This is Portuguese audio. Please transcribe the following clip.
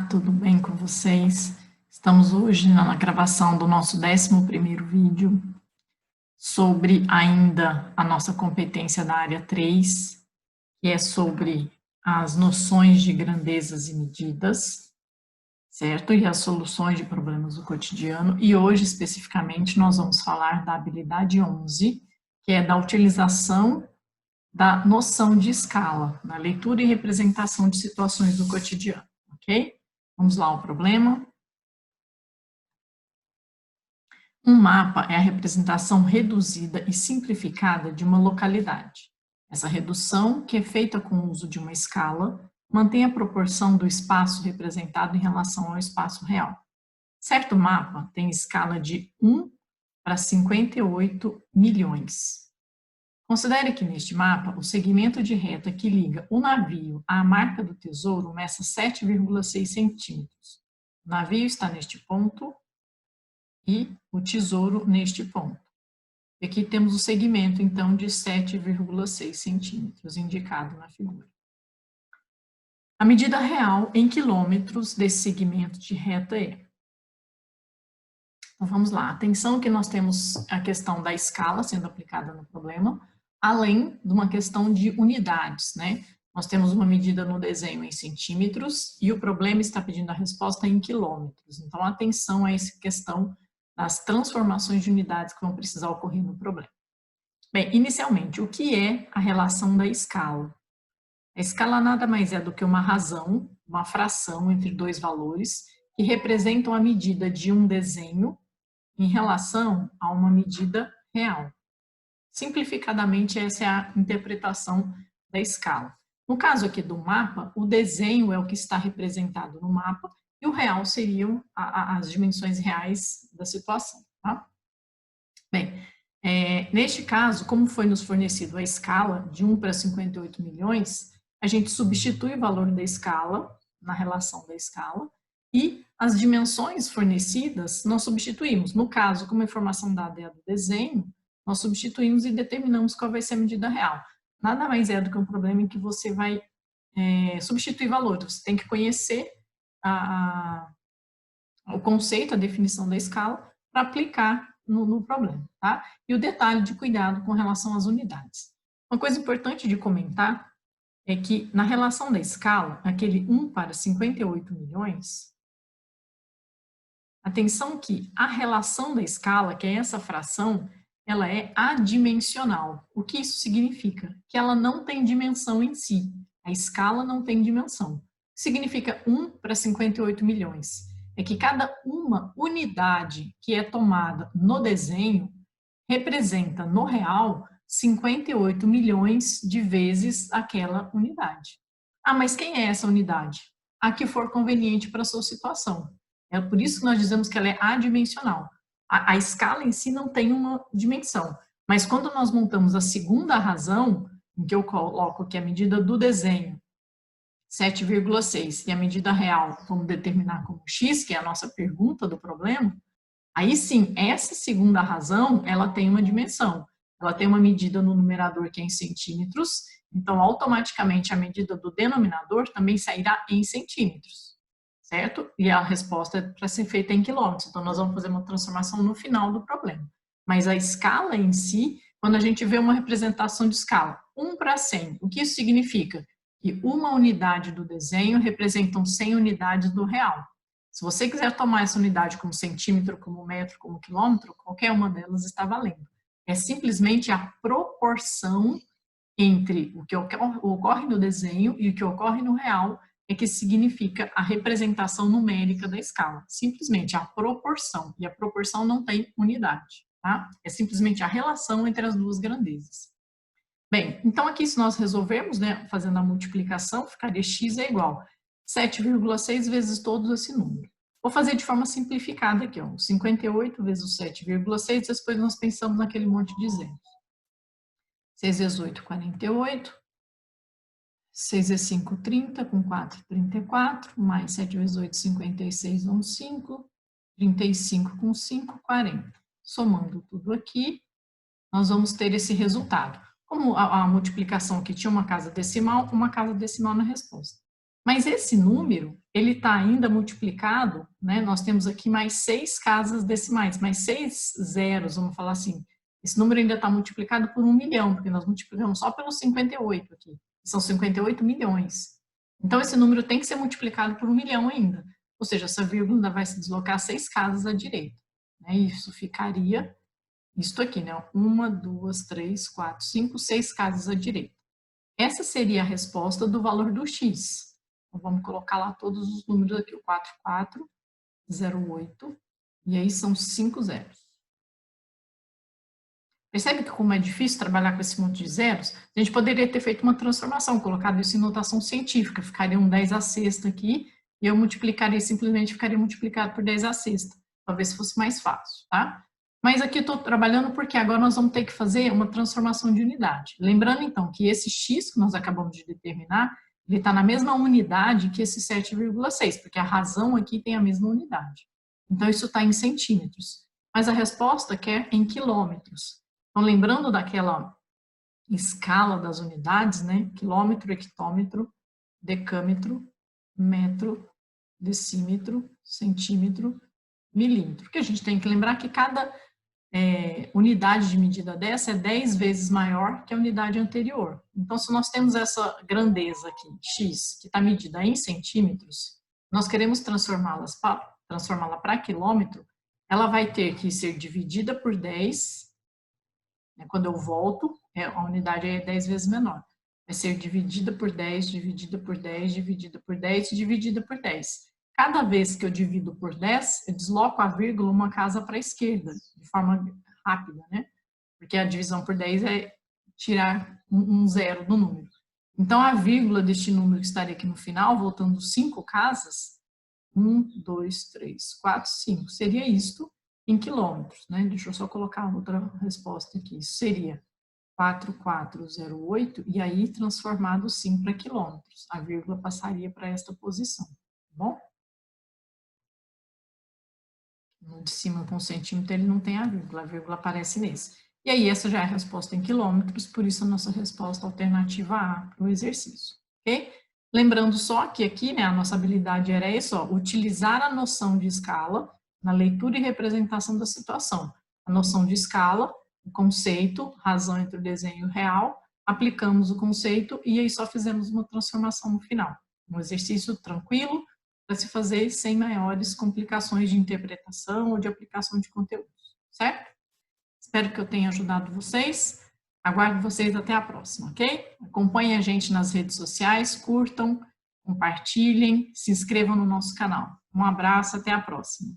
Tudo bem com vocês? Estamos hoje na gravação do nosso 11º vídeo sobre ainda a nossa competência da área 3, que é sobre as noções de grandezas e medidas, certo? E as soluções de problemas do cotidiano. E hoje, especificamente, nós vamos falar da habilidade 11, que é da utilização da noção de escala, na leitura e representação de situações do cotidiano, ok? Vamos lá ao problema. Um mapa é a representação reduzida e simplificada de uma localidade. Essa redução, que é feita com o uso de uma escala, mantém a proporção do espaço representado em relação ao espaço real. Certo mapa tem escala de 1 para 58 milhões. Considere que neste mapa, o segmento de reta que liga o navio à marca do tesouro meça 7,6 centímetros. O navio está neste ponto e o tesouro neste ponto. E aqui temos o segmento, então, de 7,6 centímetros, indicado na figura. A medida real em quilômetros desse segmento de reta é... Então, vamos lá. Atenção que nós temos a questão da escala sendo aplicada no problema, além de uma questão de unidades, né? Nós temos uma medida no desenho em centímetros e o problema está pedindo a resposta em quilômetros. Então, atenção a essa questão das transformações de unidades que vão precisar ocorrer no problema. Bem, inicialmente, o que é a relação da escala? A escala nada mais é do que uma razão, uma fração entre dois valores que representam a medida de um desenho em relação a uma medida real. Simplificadamente, essa é a interpretação da escala. No caso aqui do mapa, o desenho é o que está representado no mapa e o real seriam as dimensões reais da situação. Tá? Bem, neste caso, como foi nos fornecido a escala de 1 para 58 milhões, a gente substitui o valor da escala na relação da escala e as dimensões fornecidas nós substituímos. No caso, como a informação dada é a do desenho, nós substituímos e determinamos qual vai ser a medida real. Nada mais é do que um problema em que você vai substituir valores. Você tem que conhecer o conceito, a definição da escala, para aplicar no problema, tá? E o detalhe de cuidado com relação às unidades. Uma coisa importante de comentar é que na relação da escala, aquele 1 para 58 milhões, atenção que a relação da escala, que é essa fração, ela é adimensional. O que isso significa? Que ela não tem dimensão em si. A escala não tem dimensão. Significa 1 para 58 milhões. É que cada uma unidade que é tomada no desenho representa, no real, 58 milhões de vezes aquela unidade. Mas quem é essa unidade? A que for conveniente para a sua situação. É por isso que nós dizemos que ela é adimensional. A escala em si não tem uma dimensão, mas quando nós montamos a segunda razão, em que eu coloco que a medida do desenho, 7,6, e a medida real, vamos determinar como x, que é a nossa pergunta do problema, aí sim, essa segunda razão, ela tem uma dimensão. Ela tem uma medida no numerador que é em centímetros, então automaticamente a medida do denominador também sairá em centímetros. Certo? E a resposta é para ser feita em quilômetros. Então, nós vamos fazer uma transformação no final do problema. Mas a escala em si, quando a gente vê uma representação de escala, 1 para 100, o que isso significa? Que uma unidade do desenho representam 100 unidades do real. Se você quiser tomar essa unidade como centímetro, como metro, como quilômetro, qualquer uma delas está valendo. É simplesmente a proporção entre o que ocorre no desenho e o que ocorre no real, é que significa a representação numérica da escala. Simplesmente a proporção, e a proporção não tem unidade, tá? É simplesmente a relação entre as duas grandezas. Bem, então aqui se nós resolvermos, né, fazendo a multiplicação, ficaria x é igual a 7,6 vezes todo esse número. Vou fazer de forma simplificada aqui, ó, 58 vezes o 7,6, depois nós pensamos naquele monte de zeros. 6 vezes 8, 48. 6 vezes 5, 30, com 4, 34, mais 7 vezes 8, 56, dão 5, 35 com 5, 40. Somando tudo aqui, nós vamos ter esse resultado. Como a multiplicação aqui tinha uma casa decimal na resposta. Mas esse número, ele está ainda multiplicado, né? Nós temos aqui mais 6 casas decimais, mais 6 zeros, vamos falar assim. Esse número ainda está multiplicado por 1 milhão, porque nós multiplicamos só pelos 58 aqui. São 58 milhões. Então, esse número tem que ser multiplicado por 1 milhão ainda. Ou seja, essa vírgula ainda vai se deslocar 6 casas à direita. Né? Isso ficaria, isto aqui, né? 1, 2, 3, 4, 5, 6 casas à direita. Essa seria a resposta do valor do x. Então, vamos colocar lá todos os números aqui, o 4408, e aí são 5 zeros. Percebe que como é difícil trabalhar com esse monte de zeros? A gente poderia ter feito uma transformação, colocado isso em notação científica, ficaria um 10 à sexta aqui, e eu multiplicaria, simplesmente ficaria multiplicado por 10 à sexta. Talvez fosse mais fácil, tá? Mas aqui eu estou trabalhando porque agora nós vamos ter que fazer uma transformação de unidade. Lembrando, então, que esse x que nós acabamos de determinar, ele está na mesma unidade que esse 7,6, porque a razão aqui tem a mesma unidade. Então, isso está em centímetros. Mas a resposta quer em quilômetros. Então, lembrando daquela escala das unidades, né? Quilômetro, hectômetro, decâmetro, metro, decímetro, centímetro, milímetro. Porque a gente tem que lembrar que cada unidade de medida dessa é 10 vezes maior que a unidade anterior. Então, se nós temos essa grandeza aqui, x, que está medida em centímetros, nós queremos transformá-la para quilômetro, ela vai ter que ser dividida por 10, né, quando eu volto, a unidade é 10 vezes menor. Vai ser dividida por 10, dividida por 10, dividida por 10, dividida por 10. Cada vez que eu divido por 10, eu desloco a vírgula uma casa para a esquerda, de forma rápida, né? Porque a divisão por 10 é tirar um zero do número. Então, a vírgula deste número que estaria aqui no final, voltando 5 casas, 1, 2, 3, 4, 5, seria isto em quilômetros, né? Deixa eu só colocar outra resposta aqui. Isso seria 4408, e aí transformado sim para quilômetros. A vírgula passaria para esta posição, tá bom? No de cima com centímetro ele não tem a vírgula aparece nesse. E aí essa já é a resposta em quilômetros, por isso a nossa resposta alternativa A para o exercício, ok? Lembrando só que aqui, né, a nossa habilidade era isso, ó, utilizar a noção de escala na leitura e representação da situação. A noção de escala, o conceito, razão entre o desenho e o real, aplicamos o conceito e aí só fizemos uma transformação no final. Um exercício tranquilo, para se fazer sem maiores complicações de interpretação ou de aplicação de conteúdos, certo? Espero que eu tenha ajudado vocês. Aguardo vocês até a próxima, ok? Acompanhem a gente nas redes sociais, curtam, compartilhem, se inscrevam no nosso canal. Um abraço, até a próxima.